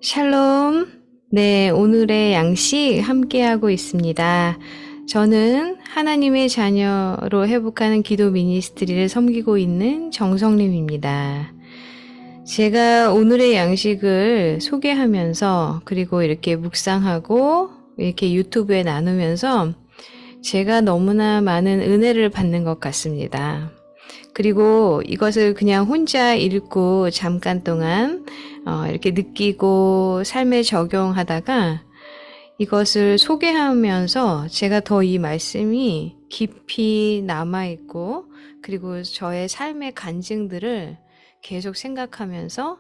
샬롬. 네, 오늘의 양식 함께하고 있습니다. 저는 하나님의 자녀로 회복하는 기도 미니스트리를 섬기고 있는 정성림입니다. 제가 오늘의 양식을 소개하면서 그리고 이렇게 묵상하고 이렇게 유튜브에 나누면서 제가 너무나 많은 은혜를 받는 것 같습니다. 그리고 이것을 그냥 혼자 읽고 잠깐 동안 이렇게 느끼고 삶에 적용하다가 이것을 소개하면서 제가 더 이 말씀이 깊이 남아있고 그리고 저의 삶의 간증들을 계속 생각하면서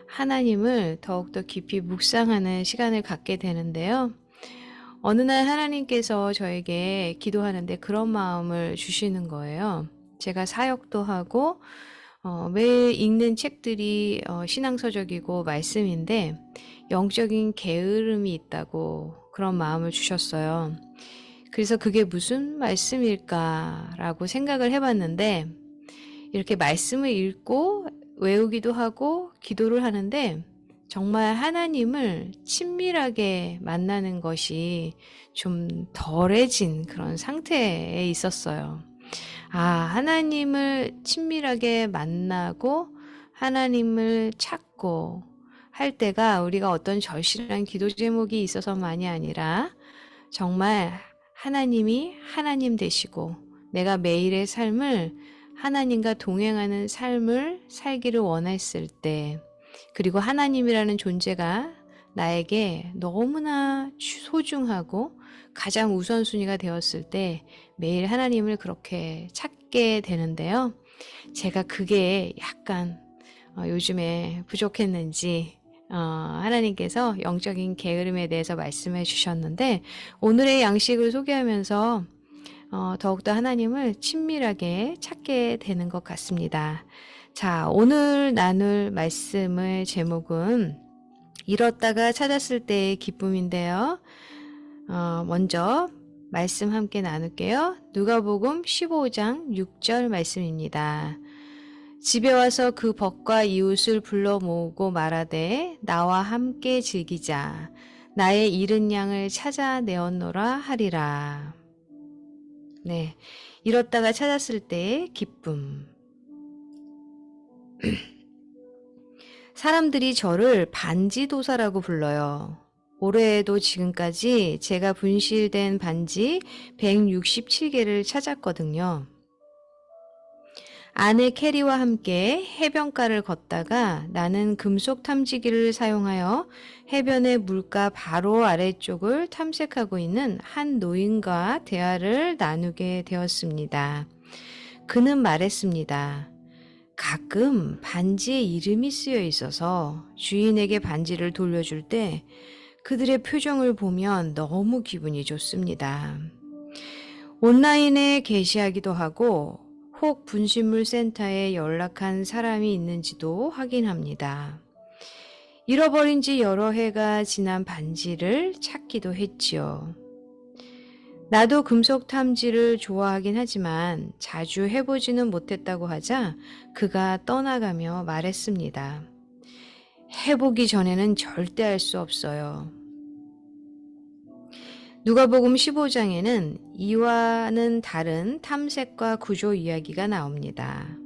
하나님을 더욱더 깊이 묵상하는 시간을 갖게 되는데요. 어느 날 하나님께서 저에게 기도하는데 그런 마음을 주시는 거예요. 제가 사역도 하고 매일 읽는 책들이 신앙서적이고 말씀인데 영적인 게으름이 있다고 그런 마음을 주셨어요. 그래서 그게 무슨 말씀일까라고 생각을 해봤는데 이렇게 말씀을 읽고 외우기도 하고 기도를 하는데 정말 하나님을 친밀하게 만나는 것이 좀 덜해진 그런 상태에 있었어요. 하나님을 친밀하게 만나고 하나님을 찾고 할 때가 우리가 어떤 절실한 기도 제목이 있어서만이 아니라 정말 하나님이 하나님 되시고 내가 매일의 삶을 하나님과 동행하는 삶을 살기를 원했을 때 그리고 하나님이라는 존재가 나에게 너무나 소중하고 가장 우선순위가 되었을 때 매일 하나님을 그렇게 찾게 되는데요. 제가 그게 약간 요즘에 부족했는지 하나님께서 영적인 게으름에 대해서 말씀해 주셨는데 오늘의 양식을 소개하면서 더욱더 하나님을 친밀하게 찾게 되는 것 같습니다. 자, 오늘 나눌 말씀의 제목은 잃었다가 찾았을 때의 기쁨인데요. 먼저 말씀 함께 나눌게요. 누가복음 15장 6절 말씀입니다. 집에 와서 그 벗과 이웃을 불러 모으고 말하되 나와 함께 즐기자. 나의 잃은 양을 찾아내었노라 하리라. 네, 잃었다가 찾았을 때의 기쁨. 사람들이 저를 반지도사라고 불러요. 올해에도 지금까지 제가 분실된 반지 167개를 찾았거든요. 아내 캐리와 함께 해변가를 걷다가 나는 금속 탐지기를 사용하여 해변의 물가 바로 아래쪽을 탐색하고 있는 한 노인과 대화를 나누게 되었습니다. 그는 말했습니다. 가끔 반지에 이름이 쓰여 있어서 주인에게 반지를 돌려줄 때 그들의 표정을 보면 너무 기분이 좋습니다. 온라인에 게시하기도 하고 혹 분실물 센터에 연락한 사람이 있는지도 확인합니다. 잃어버린 지 여러 해가 지난 반지를 찾기도 했지요. 나도 금속 탐지를 좋아하긴 하지만 자주 해보지는 못했다고 하자 그가 떠나가며 말했습니다. 해보기 전에는 절대 할 수 없어요. 누가복음 15장에는 이와는 다른 탐색과 구조 이야기가 나옵니다.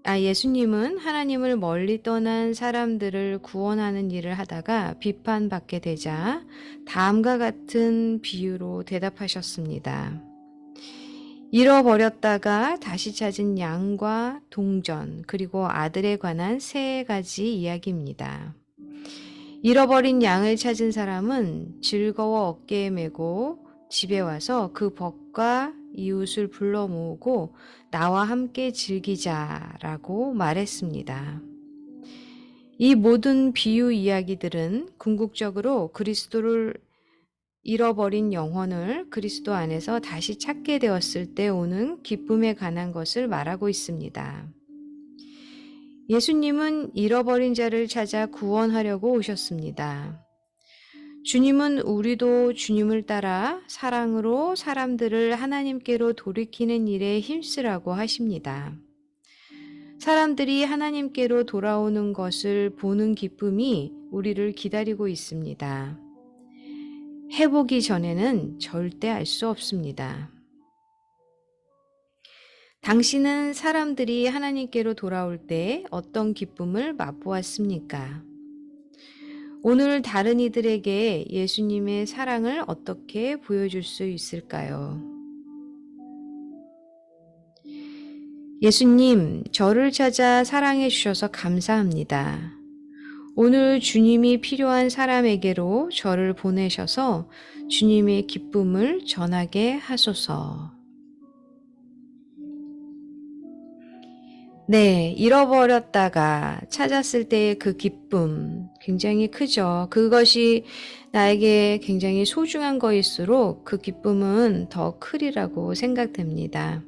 예수님은 하나님을 멀리 떠난 사람들을 구원하는 일을 하다가 비판받게 되자 다음과 같은 비유로 대답하셨습니다. 잃어버렸다가 다시 찾은 양과 동전 그리고 아들에 관한 세 가지 이야기입니다. 잃어버린 양을 찾은 사람은 즐거워 어깨에 메고 집에 와서 그 벗과 이웃을 불러 모으고 나와 함께 즐기자라고 말했습니다. 이 모든 비유 이야기들은 궁극적으로 그리스도를 잃어버린 영혼을 그리스도 안에서 다시 찾게 되었을 때 오는 기쁨에 관한 것을 말하고 있습니다. 예수님은 잃어버린 자를 찾아 구원하려고 오셨습니다. 주님은 우리도 주님을 따라 사랑으로 사람들을 하나님께로 돌이키는 일에 힘쓰라고 하십니다. 사람들이 하나님께로 돌아오는 것을 보는 기쁨이 우리를 기다리고 있습니다. 해보기 전에는 절대 알 수 없습니다. 당신은 사람들이 하나님께로 돌아올 때 어떤 기쁨을 맛보았습니까? 오늘 다른 이들에게 예수님의 사랑을 어떻게 보여줄 수 있을까요? 예수님, 저를 찾아 사랑해 주셔서 감사합니다. 오늘 주님이 필요한 사람에게로 저를 보내셔서 주님의 기쁨을 전하게 하소서. 네, 잃어버렸다가 찾았을 때의 그 기쁨 굉장히 크죠. 그것이 나에게 굉장히 소중한 거일수록 그 기쁨은 더 크리라고 생각됩니다.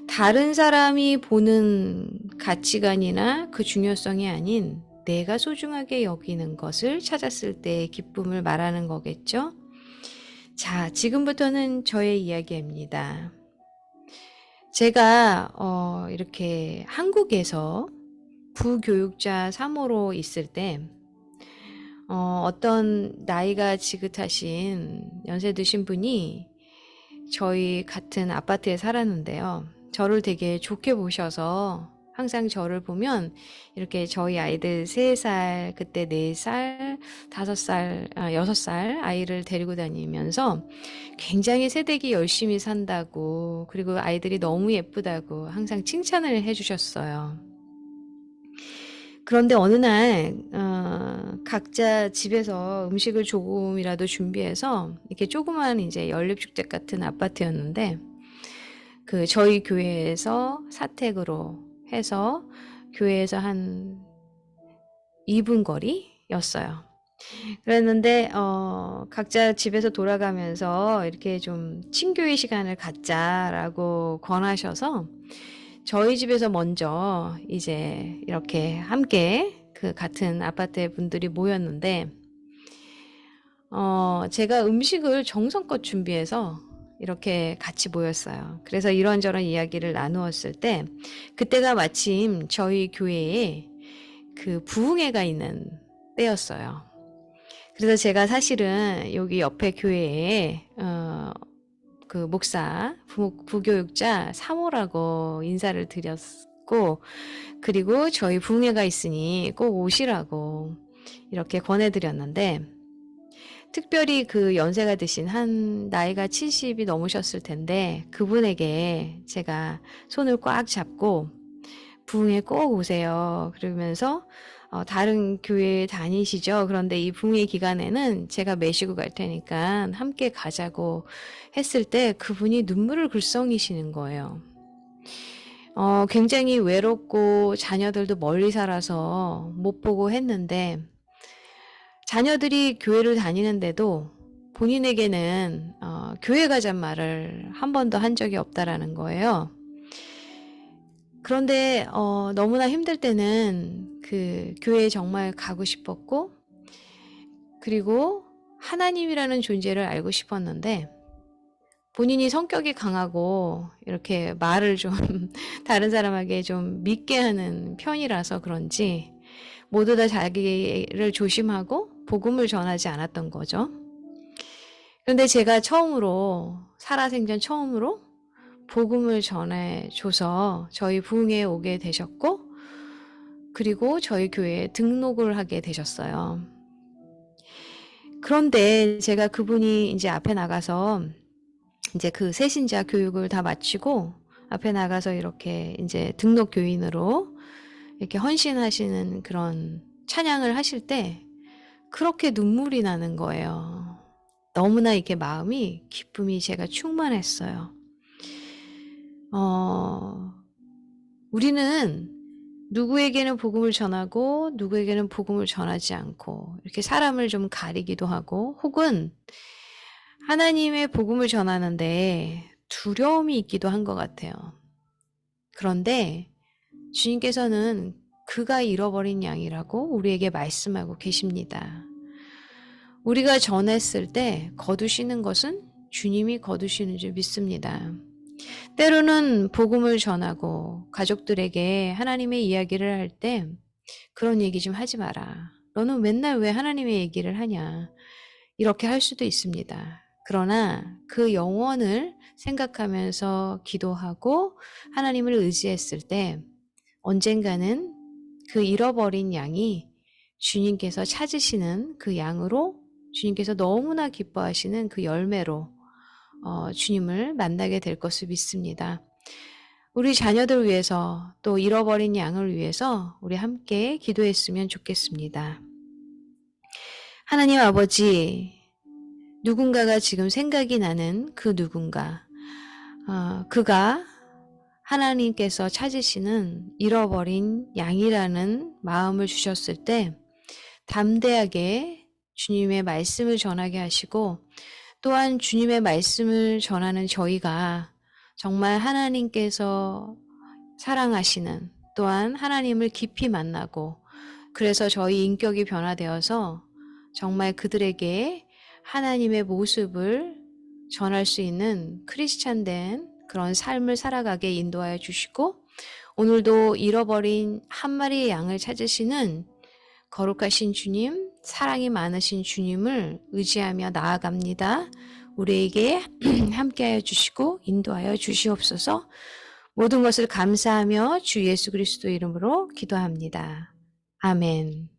다른 사람이 보는 가치관이나 그 중요성이 아닌 내가 소중하게 여기는 것을 찾았을 때의 기쁨을 말하는 거겠죠? 자, 지금부터는 저의 이야기입니다. 제가 이렇게 한국에서 부교육자 3호로 있을 때 어떤 나이가 지긋하신 연세 드신 분이 저희 같은 아파트에 살았는데요. 저를 되게 좋게 보셔서 항상 저를 보면 이렇게 저희 아이들 3살, 그때 4살, 5살, 6살 아이를 데리고 다니면서 굉장히 새댁이 열심히 산다고, 그리고 아이들이 너무 예쁘다고 항상 칭찬을 해주셨어요. 그런데 어느 날 각자 집에서 음식을 조금이라도 준비해서 이렇게 조그만 이제 연립주택 같은 아파트였는데 그 저희 교회에서 사택으로 해서 교회에서 한 2분 거리였어요. 그랬는데 각자 집에서 돌아가면서 이렇게 좀 친교의 시간을 갖자라고 권하셔서 저희 집에서 먼저 이제 이렇게 함께 그 같은 아파트의 분들이 모였는데 제가 음식을 정성껏 준비해서 이렇게 같이 모였어요. 그래서 이런저런 이야기를 나누었을 때 그때가 마침 저희 교회에 그 부흥회가 있는 때였어요. 그래서 제가 사실은 여기 옆에 교회에 그 목사, 부교육자 3호라고 인사를 드렸고, 그리고 저희 부흥회가 있으니 꼭 오시라고 이렇게 권해드렸는데, 특별히 그 연세가 드신 한 나이가 70이 넘으셨을 텐데 그분에게 제가 손을 꽉 잡고 부흥회 꼭 오세요. 그러면서 다른 교회 다니시죠? 그런데 이 부흥회 기간에는 제가 메시고 갈 테니까 함께 가자고 했을 때 그분이 눈물을 글썽이시는 거예요. 굉장히 외롭고 자녀들도 멀리 살아서 못 보고 했는데 자녀들이 교회를 다니는데도 본인에게는 교회 가자는 말을 한 번도 한 적이 없다라는 거예요. 그런데 너무나 힘들 때는 그 교회에 정말 가고 싶었고, 그리고 하나님이라는 존재를 알고 싶었는데 본인이 성격이 강하고 이렇게 말을 좀 다른 사람에게 좀 믿게 하는 편이라서 그런지 모두 다 자기를 조심하고 복음을 전하지 않았던 거죠. 그런데 제가 처음으로 살아생전 처음으로 복음을 전해줘서 저희 부흥회에 오게 되셨고, 그리고 저희 교회에 등록을 하게 되셨어요. 그런데 제가 그분이 이제 앞에 나가서 이제 그 새신자 교육을 다 마치고 앞에 나가서 이렇게 이제 등록 교인으로 이렇게 헌신하시는 그런 찬양을 하실 때 그렇게 눈물이 나는 거예요. 너무나 이렇게 마음이 기쁨이 제가 충만했어요. 우리는 누구에게는 복음을 전하고 누구에게는 복음을 전하지 않고 이렇게 사람을 좀 가리기도 하고 혹은 하나님의 복음을 전하는데 두려움이 있기도 한 것 같아요. 그런데 주님께서는 그가 잃어버린 양이라고 우리에게 말씀하고 계십니다. 우리가 전했을 때 거두시는 것은 주님이 거두시는 줄 믿습니다. 때로는 복음을 전하고 가족들에게 하나님의 이야기를 할 때 그런 얘기 좀 하지 마라. 너는 맨날 왜 하나님의 얘기를 하냐. 이렇게 할 수도 있습니다. 그러나 그 영혼을 생각하면서 기도하고 하나님을 의지했을 때 언젠가는 그 잃어버린 양이 주님께서 찾으시는 그 양으로 주님께서 너무나 기뻐하시는 그 열매로 주님을 만나게 될 것을 믿습니다. 우리 자녀들 위해서 또 잃어버린 양을 위해서 우리 함께 기도했으면 좋겠습니다. 하나님 아버지, 누군가가 지금 생각이 나는 그 누군가, 그가 하나님께서 찾으시는 잃어버린 양이라는 마음을 주셨을 때 담대하게 주님의 말씀을 전하게 하시고 또한 주님의 말씀을 전하는 저희가 정말 하나님께서 사랑하시는 또한 하나님을 깊이 만나고 그래서 저희 인격이 변화되어서 정말 그들에게 하나님의 모습을 전할 수 있는 크리스찬된 그런 삶을 살아가게 인도하여 주시고 오늘도 잃어버린 한 마리의 양을 찾으시는 거룩하신 주님, 사랑이 많으신 주님을 의지하며 나아갑니다. 우리에게 함께하여 주시고 인도하여 주시옵소서. 모든 것을 감사하며 주 예수 그리스도 이름으로 기도합니다. 아멘.